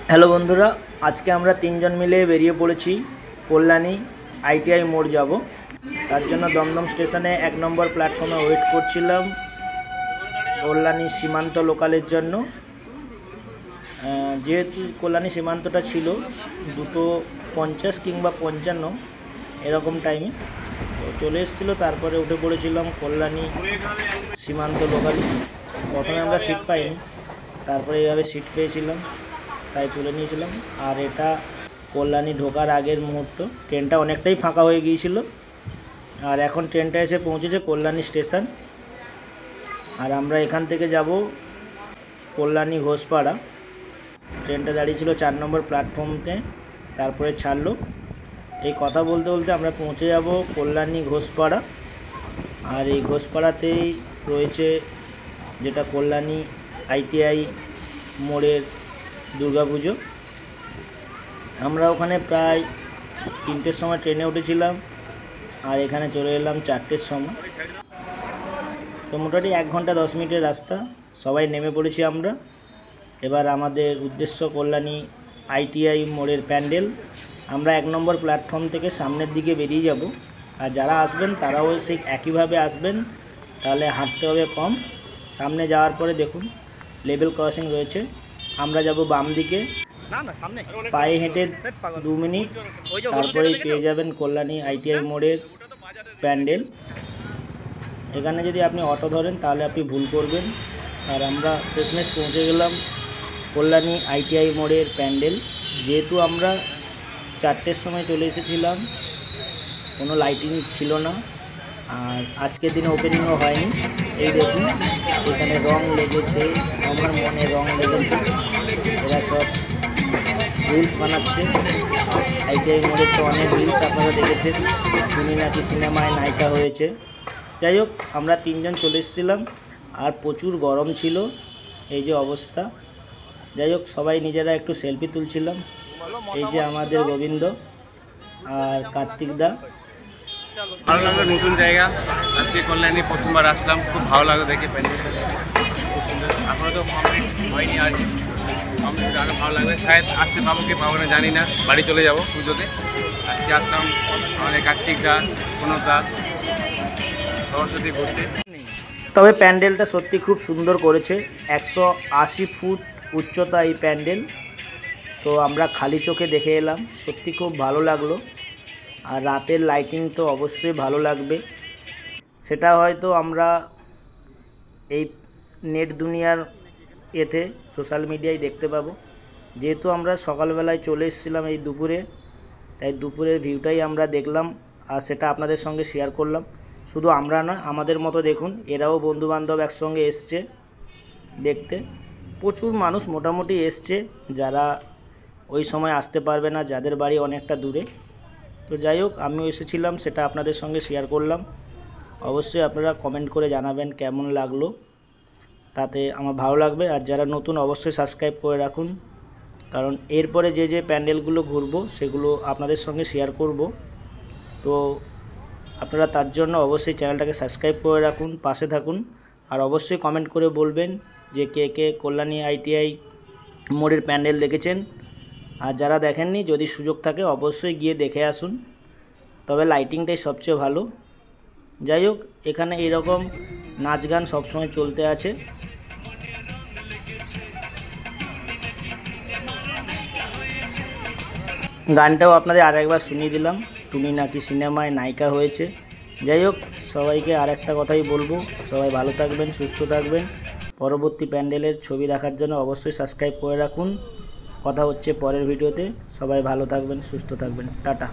Hello বন্ধুরা, আজকে আমরা তিনজন মিলে বেরিয়ে পড়েছি কল্যাণী আইটিআই মোড় যাব। তার জন্য দমদম স্টেশনে 1 নম্বর প্ল্যাটফর্মে ওয়েট করছিলাম কল্যাণী সীমান্ত লোকালের জন্য। যেহেতু কল্যাণী সীমান্তটা ছিল 2:50 কিংবা 55 এরকম টাইমে, তো চলে এসেছিলো। তারপরে উঠে পড়েছিলাম কল্যাণী সীমান্ত লোকালে। প্রথমে আমরা সিট পাইনি, তারপরে এইভাবে সিট পেয়েছিলাম, তাই তুলে নিয়েছিলাম। আর এটা কল্যাণী ঢোকার আগের মুহূর্ত, ট্রেনটা অনেকটাই ফাঁকা হয়ে গিয়েছিল। আর এখন ট্রেনটা এসে পৌঁছেছে কল্যাণী স্টেশন। আর আমরা এখান থেকে যাব কল্যাণী ঘোষপাড়া। ট্রেনটা দাঁড়িয়েছিল 4 নম্বর প্ল্যাটফর্মতে, তারপরে ছাড়লো। এই কথা বলতে বলতে আমরা পৌঁছে যাব কল্যাণী ঘোষপাড়া। আর এই ঘোষপাড়াতেই রয়েছে যেটা কল্যাণী আইটিআই মোড়ের দুর্গাপুজো। আমরা ওখানে প্রায় 3টের সময় ট্রেনে উঠেছিলাম, আর এখানে চলে এলাম 4টের সময়। তো মোটামুটি 1 ঘন্টা 10 মিনিটের রাস্তা। সবাই নেমে পড়েছি আমরা। এবার আমাদের উদ্দেশ্য কল্যাণী আইটিআই মোড়ের প্যান্ডেল। আমরা 1 নম্বর প্ল্যাটফর্ম থেকে সামনের দিকে বেরিয়ে যাব। আর যারা আসবেন তারাও সেই একইভাবে আসবেন, তাহলে হাঁটতে হবে কম। সামনে যাওয়ার পরে দেখুন লেভেল ক্রসিং রয়েছে। আমরা যাব বাম দিকে, পায়ে হেঁটে 2 মিনিট, তারপরেই পেয়ে যাবেন কল্যাণী আইটিআই মোড়ের প্যান্ডেল। এখানে যদি আপনি অটো ধরেন তাহলে আপনি ভুল করবেন। আর আমরা শেষমেশ পৌঁছে গেলাম কল্যাণী আইটিআই মোড়ের প্যান্ডেল। যেহেতু আমরা 4টের সময় চলে এসেছিলাম, কোনো লাইটিং ছিল না, আর আজকের দিনে ওপেনিংও হয়নি। এই দেখুন এখানে রং লেগেছে, আমার মনে রং লেগেছে। এরা সব রিলস বানাচ্ছে। আইটিআই মোড়ের তো অনেক রিলস আপনারা দেখেছেন, তুমি নাকি সিনেমায় নায়িকা হয়েছে। যাই হোক, আমরা 3 জন চলে এসেছিলাম, আর প্রচুর গরম ছিল, এই যে অবস্থা। যাই হোক, সবাই নিজেরা একটু সেলফি তুলছিলাম। এই যে আমাদের গোবিন্দ আর কার্তিক দা। ভালো লাগলো, নতুন জায়গা। আজকে কল্যাণী প্রথমবার আসলাম, খুব ভালো লাগলো দেখে। প্যান্ডেলটা খুব সুন্দর, এখনও তো কমপ্লিট হয়নি, আর কি কমপ্লিট আরও ভালো লাগবে। শায়দ আসতে পাবো কি পাবো না জানি না, বাড়ি চলে যাবো পুজোতে। আজকে আসলাম আমাদের কার্তিক দা, প্রণব দা, সবার সাথে ঘুরতে। তবে প্যান্ডেলটা সত্যি খুব সুন্দর করেছে। 180 ফুট উচ্চতা এই প্যান্ডেল। তো আমরা খালি চোখে দেখে এলাম, সত্যি খুব ভালো লাগলো। আর রাতের লাইটিং তো অবশ্যই ভালো লাগবে। সেটা হয়তো আমরা এই নেট দুনিয়ার এতে সোশ্যাল মিডিয়ায় দেখতে পাবো। যেহেতু আমরা সকালবেলায় চলে এসেছিলাম এই দুপুরে, তাই দুপুরের ভিউটাই আমরা দেখলাম, আর সেটা আপনাদের সঙ্গে শেয়ার করলাম। শুধু আমরা নয়, আমাদের মতো দেখুন এরাও বন্ধুবান্ধব একসঙ্গে এসছে দেখতে। প্রচুর মানুষ মোটামুটি এসছে, যারা ওই সময় আসতে পারবে না, যাদের বাড়ি অনেকটা দূরে। তো যাই হোক, আমিও এসেছিলাম, সেটা আপনাদের সঙ্গে শেয়ার করলাম। অবশ্যই আপনারা কমেন্ট করে জানাবেন কেমন লাগলো, তাতে আমার ভালো লাগবে। আর যারা নতুন অবশ্যই সাবস্ক্রাইব করে রাখুন, কারণ এরপরে যে যে প্যান্ডেলগুলো ঘুরবো সেগুলো আপনাদের সঙ্গে শেয়ার করব। তো আপনারা তার জন্য অবশ্যই চ্যানেলটাকে সাবস্ক্রাইব করে রাখুন, পাশে থাকুন। আর অবশ্যই কমেন্ট করে বলবেন যে কে কে কল্যাণী আইটিআই মোড়ের প্যান্ডেল দেখেছেন। আর যারা দেখেননি, যদি সুযোগ থাকে অবশ্যই গিয়ে দেখে আসুন। তবে লাইটিংটাই সবচেয়ে ভালো। যাই হোক, এখানে এইরকম নাচ গান সবসময় চলতে আছে। গানটাও আপনাদের আরেকবার শুনিয়ে দিলাম, তুমি নাকি সিনেমায় নায়িকা হয়েছে। যাই হোক, সবাইকে আরেকটা কথাই বলবো, সবাই ভালো থাকবেন, সুস্থ থাকবেন। পরবর্তী প্যান্ডেলের ছবি দেখার জন্য অবশ্যই সাবস্ক্রাইব করে রাখুন। কথা হচ্ছে পরের ভিডিওতে। সবাই ভালো থাকবেন, সুস্থ থাকবেন, টাটা।